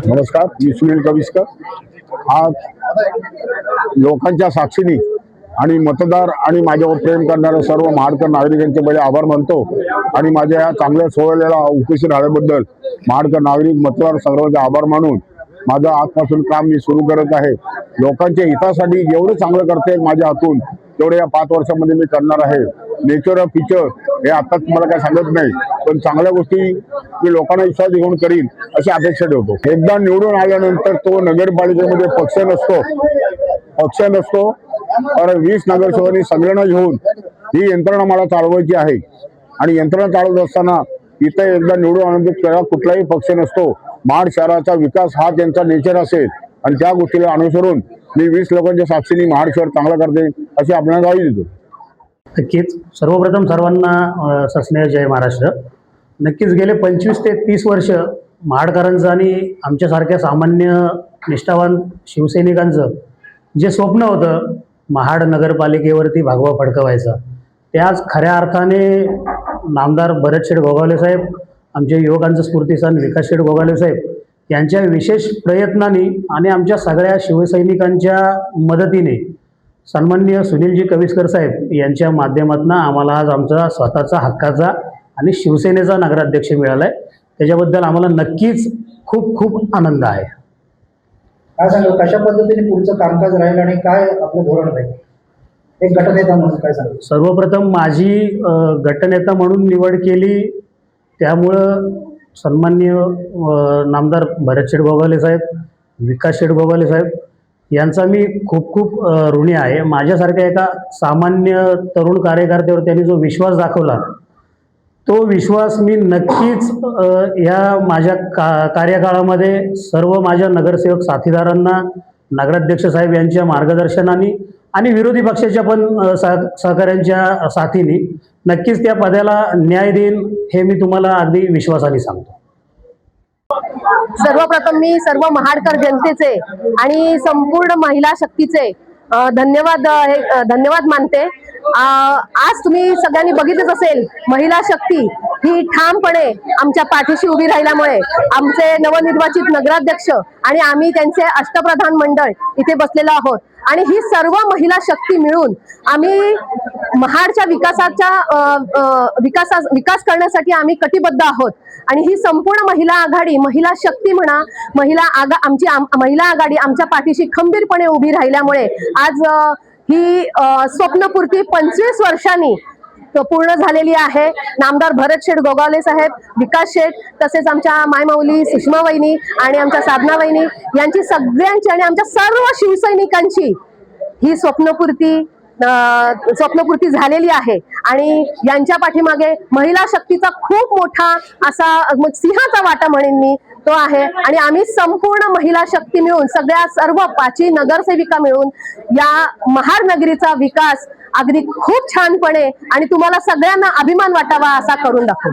नमस्कार, मी सुनील कविस्कर। आज लोकांच्या साक्षीने आणि मतदार आणि माझ्यावर प्रेम करणाऱ्या सर्व महाडकर नागरिकांचे पहिले आभार मानतो आणि माझ्या या चांगल्या सोहळ्याला उपस्थित राहिल्याबद्दल महाडकर नागरिक मतदार सर्वांचे आभार मानून माझं आजपासून काम मी सुरू करत आहे। लोकांच्या हितासाठी जेवढं चांगलं करता येईल माझ्या हातून तेवढे या 5 वर्षांमध्ये मी करणार आहे। नेचर ऑफ फ्युचर हे आता तुम्हाला काय सांगत नाही, पण चांगल्या गोष्टी मी लोकांना विश्वास घेऊन करीन अशी अपेक्षा ठेवतो। एकदा निवडून आल्यानंतर तो नगरपालिकेमध्ये पक्ष नसतो और 20 नगरसेवकांनी सगळ्यांना घेऊन ही यंत्रणा मला चालवायची आहे आणि यंत्रणा चालवत असताना इथे एकदा निवडून आल्यानंतर कुठलाही पक्ष नसतो। महाड शहराचा विकास हा त्यांचा नेचर असेल आणि त्या गोष्टीला अनुसरून मी 20 लोकांच्या साक्षीने महाड शहर चांगला करते अशी आपल्याला ग्वाही देतो। नक्कीच सर्वप्रथम सर्वांना सस्नेह जय महाराष्ट्र। नक्कीच गेले 25 ते 30 वर्ष महाडकरांचं आणि आमच्यासारख्या सामान्य निष्ठावान शिवसैनिकांचं जे स्वप्न होतं महाड नगरपालिकेवरती भगवा फडकवायचा, ते आज खऱ्या अर्थाने नामदार भरतशेठ गोगावले साहेब, आमच्या युवकांचं स्फूर्तिस्थान विकासशेठ गोगावले साहेब यांच्या विशेष प्रयत्नांनी आणि आमच्या सगळ्या शिवसैनिकांच्या मदतीने सन्माननीय सुनीलजी कविस्कर साहेब यांच्या माध्यमातून आम्हाला आज आमचा स्वतःचा हक्काचा आणि शिवसेनेचा नगराध्यक्ष मिळाला आहे। त्याच्याबद्दल आम्हाला नक्कीच खूप खूप आनंद आहे। काय सांगाल, कशा पद्धतीने पुढचं कामकाज राहील आणि काय आपलं धोरण राहील एक गटनेता म्हणून काय सांगाल? सर्वप्रथम माझी गटनेता म्हणून निवड केली, त्यामुळं सन्माननीय नामदार भरतशेठ गोगावले साहेब, विकासशेठ गोगावले साहेब यांचा मी खूप खूप ऋणी आहे। माझ्यासारख्या एका सामान्य तरुण कार्यकर्त्यावर त्यांनी जो विश्वास दाखवला, तो विश्वास मी नक्कीच या माझ्या कार्यकाळामध्ये सर्व माझ्या नगरसेवक साथीदारांना, नगराध्यक्ष साहेब यांच्या मार्गदर्शनाने आणि विरोधी पक्षाच्या पण सहकाऱ्यांच्या साथीने नक्कीच त्या पदाला न्याय देईन हे मी तुम्हाला अगदी विश्वासाने सांगतो। सर्वप्रथम मी सर्व महाडकर जनतेचे आणि संपूर्ण महिला शक्तीचे धन्यवाद मानते। आज तुम्ही सगळ्यांनी बघितलंच असेल, महिला शक्ती ही ठामपणे आमच्या पाठीशी उभी राहिल्यामुळे आमचे नवनिर्वाचित नगराध्यक्ष आणि आम्ही त्यांचे अष्टप्रधान मंडळ इथे बसलेलो आहोत आणि ही सर्व महिला शक्ती मिळून आम्ही महाडच्या विकास करण्यासाठी आम्ही कटिबद्ध आहोत आणि ही संपूर्ण महिला आघाडी, महिला शक्ती म्हणा, आमची महिला आघाडी आमच्या पाठीशी खंबीरपणे उभी राहिल्यामुळे आज ही स्वप्नपूर्ती 25 वर्षांनी पूर्ण झालेली आहे। नामदार भरतशेठ गोगावले साहेब, विकास शेठ, तसेच आमच्या मायमाऊली सुषमा वहिनी आणि आमच्या साधना वहिनी यांची सगळ्यांची आणि आमच्या सर्व शिवसैनिकांची ही स्वप्नपूर्ती झालेली आहे आणि यांच्या पाठीमागे महिला शक्तीचा खूप मोठा असा सिंहाचा वाटा म्हणेन मी तो आहे आणि आम्ही संपूर्ण महिला शक्ती मिळून सर्व 5 नगरसेविका मिळून या महाड नगरीचा विकास अगदी खूप छानपणे आणि तुम्हाला सगळ्यांना अभिमान वाटावा असा करून दाखवू।